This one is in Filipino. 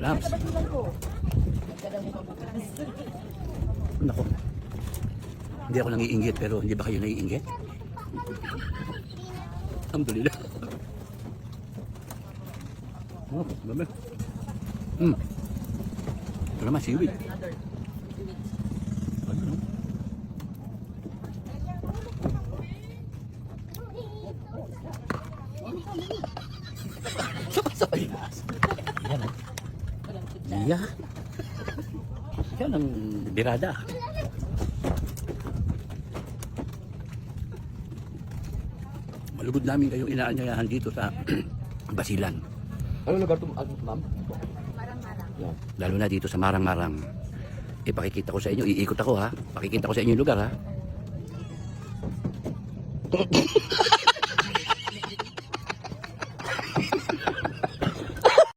Labs. Nako. Hindi ako nangiinggit pero hindi ba kayo naiinggit? Alhamdulillah. Oh, dami. Ito naman, seaweed. Ano, no? Sabay. Yan, oh. Yan. Yan ang birada. Malugod namin kayong inaanyayahan dito sa Basilan. Ano lugar ito, ma'am? Marang-marang. Yan. Lalo na dito sa Marang-Marang. Ipakikita ko sa inyo, iikot ako ha. Pakikita ko sa inyo yung lugar ha.